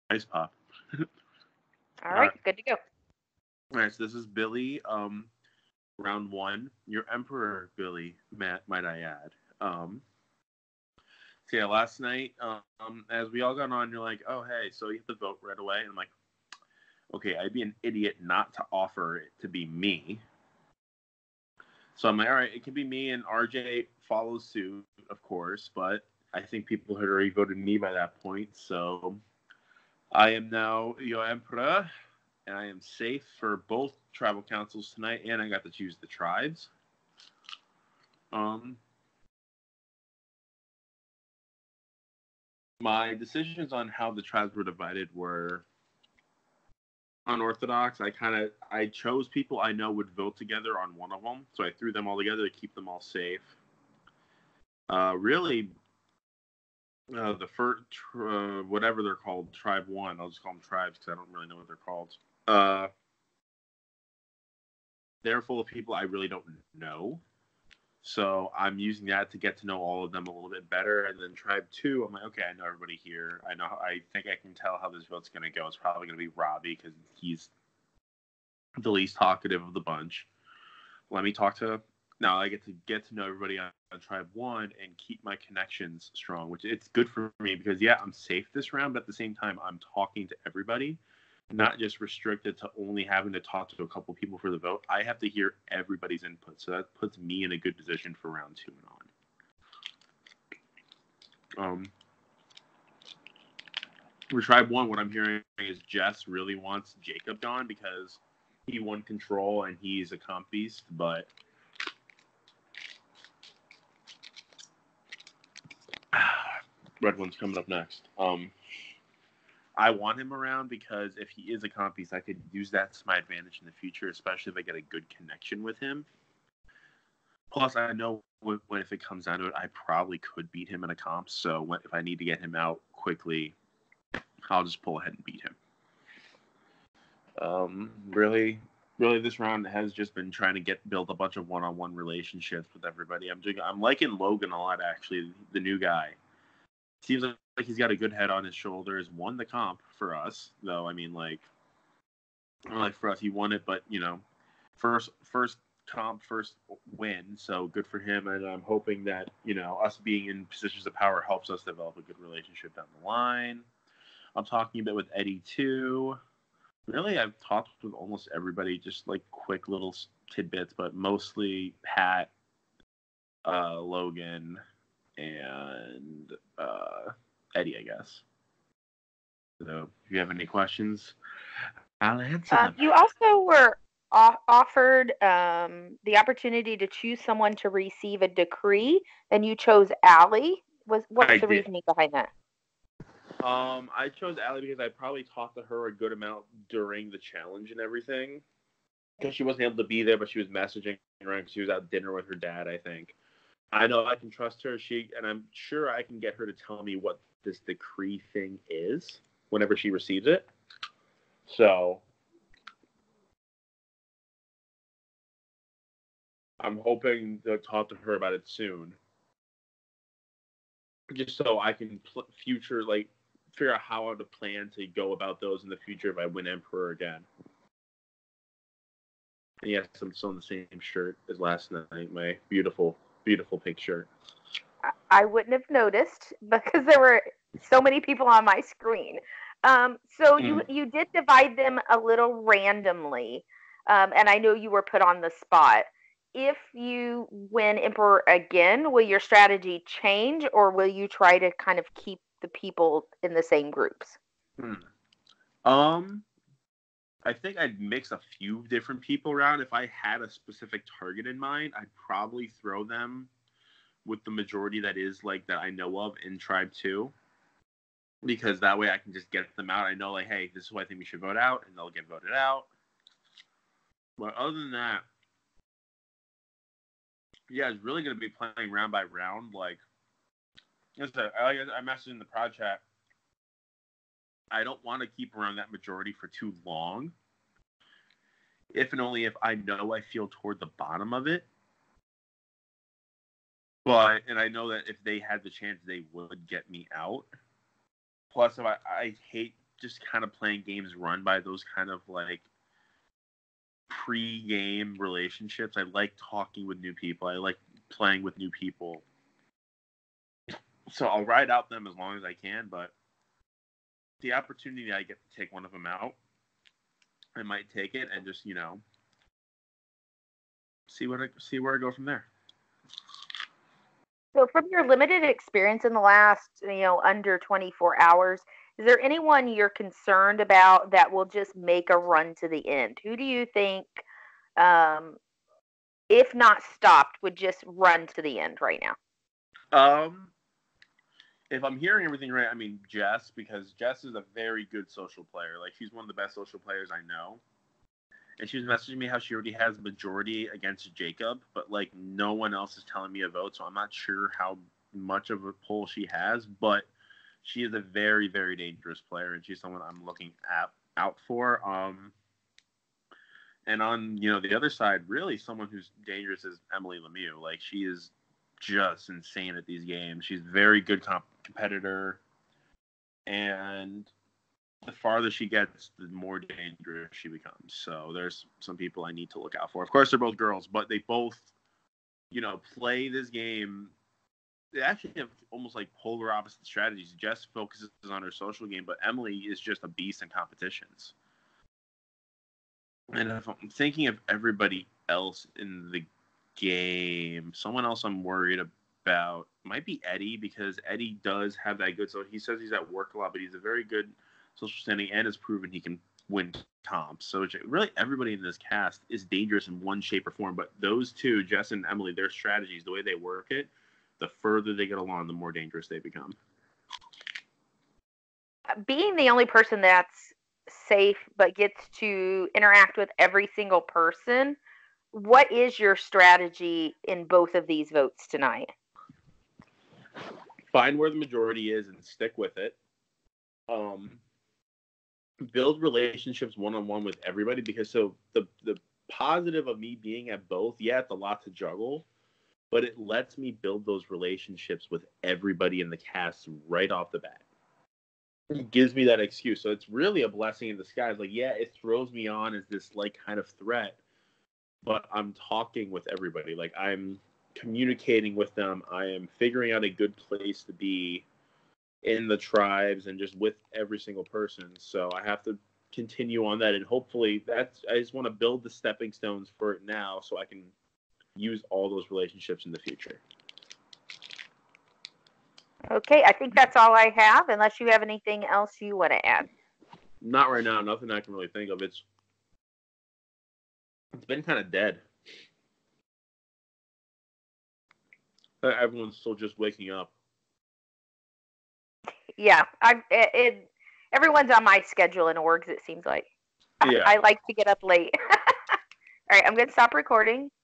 ice pop. All All right, right. good to go. All right. So this is Billy. Round one. Your Emperor, Billy. Matt, might I add. So yeah, last night, as we all got on, you're like, oh hey, so you have to vote right away. And I'm like, okay, I'd be an idiot not to offer it to be me. So I'm like, all right, it can be me, and RJ follows suit, of course, but I think people had already voted me by that point. So I am now your Emperor, and I am safe for both tribal councils tonight, and I got to choose the tribes. My decisions on how the tribes were divided were unorthodox. I chose people I know would vote together on one of them, so I threw them all together to keep them all safe. Really, the first whatever they're called, tribe one. I'll just call them tribes because I don't really know what they're called. They're full of people I really don't know. So I'm using that to get to know all of them a little bit better. And then tribe two, I'm like, okay, I know everybody here. I think I can tell how this vote's going to go. It's probably going to be Robbie because he's the least talkative of the bunch. Let me talk to. Now I get to know everybody on tribe one and keep my connections strong, which it's good for me because yeah, I'm safe this round, but at the same time, I'm talking to everybody, not just restricted to only having to talk to a couple people for the vote. I have to hear everybody's input, so that puts me in a good position for round two and on. For tribe one, what I'm hearing is Jess really wants Jacob gone because he won control and he's a comp beast, but Red One's coming up next. I want him around because if he is a comp piece, I could use that to my advantage in the future, especially if I get a good connection with him. Plus, I know if it comes down to it, I probably could beat him in a comp. So if I need to get him out quickly, I'll just pull ahead and beat him. Really, this round has just been trying to build a bunch of one-on-one relationships with everybody. I'm liking Logan a lot, actually, the new guy. Seems like he's got a good head on his shoulders. Won the comp for us, though. I mean, like for us, he won it, but first comp, first win. So good for him, and I'm hoping that us being in positions of power helps us develop a good relationship down the line. I'm talking a bit with Eddie too. Really, I've talked with almost everybody, just like quick little tidbits, but mostly Pat, Logan, and Eddie, I guess. So if you have any questions, I'll answer them. You also were offered the opportunity to choose someone to receive a decree, and you chose Allie. What's the reasoning behind that? I chose Allie because I probably talked to her a good amount during the challenge and everything. Because she wasn't able to be there, but she was messaging around because she was at dinner with her dad, I think. I know I can trust her. And I'm sure I can get her to tell me what this decree thing is whenever she receives it. So I'm hoping to talk to her about it soon. Just so I can figure out how to plan to go about those in the future if I win Emperor again. And yes, I'm still in the same shirt as last night. My beautiful, beautiful pink shirt. I wouldn't have noticed because there were so many people on my screen. So you did divide them a little randomly, and I know you were put on the spot. If you win Emperor again, will your strategy change, or will you try to kind of keep the people in the same groups? I think I'd mix a few different people around. If I had a specific target in mind, I'd probably throw them with the majority that I know of in Tribe 2. Because that way I can just get them out. I know, hey, this is who I think we should vote out, and they'll get voted out. But other than that, yeah, it's really going to be playing round by round. I messaged in the prod chat. I don't want to keep around that majority for too long. If and only if I know I feel toward the bottom of it. And I know that if they had the chance, they would get me out. Plus, if I hate just kind of playing games run by those kind of like pre-game relationships. I like talking with new people. I like playing with new people. So I'll ride out them as long as I can, but the opportunity I get to take one of them out, I might take it and just, see where I go from there. So from your limited experience in the last, under 24 hours, is there anyone you're concerned about that will just make a run to the end? Who do you think, if not stopped, would just run to the end right now? If I'm hearing everything right, I mean Jess, because Jess is a very good social player. Like, she's one of the best social players I know. And she was messaging me how she already has a majority against Jacob, but like no one else is telling me a vote, so I'm not sure how much of a pull she has. But she is a very, very dangerous player, and she's someone I'm looking out for. And on the other side, really someone who's dangerous is Emily Lemieux. Like, she is just insane at these games. She's a very good competitor, and the farther she gets, the more dangerous she becomes. So there's some people I need to look out for. Of course, they're both girls, but they both, play this game. They actually have almost like polar opposite strategies. Jess focuses on her social game, but Emily is just a beast in competitions. And if I'm thinking of everybody else in the game, someone else I'm worried about might be Eddie, because Eddie does have that good. So he says he's at work a lot, but he's a very good social standing and has proven he can win comps. So really everybody in this cast is dangerous in one shape or form. But those two, Jess and Emily, their strategies, the way they work it, the further they get along, the more dangerous they become. Being the only person that's safe but gets to interact with every single person, what is your strategy in both of these votes tonight? Find where the majority is and stick with it. Build relationships one-on-one with everybody, because so the positive of me being at both, it's a lot to juggle, but it lets me build those relationships with everybody in the cast right off the bat. It gives me that excuse. So it's really a blessing in disguise. Like, it throws me on as this like kind of threat, but I'm talking with everybody. Like, I'm communicating with them. I am figuring out a good place to be in the tribes and just with every single person. So I have to continue on that, and hopefully I just want to build the stepping stones for it now so I can use all those relationships in the future. Okay, I think that's all I have, unless you have anything else you want to add. Not right now. Nothing I can really think of. It's been kind of dead. Everyone's still just waking up. Yeah, everyone's on my schedule in orgs, it seems like. Yeah. I like to get up late. All right, I'm going to stop recording.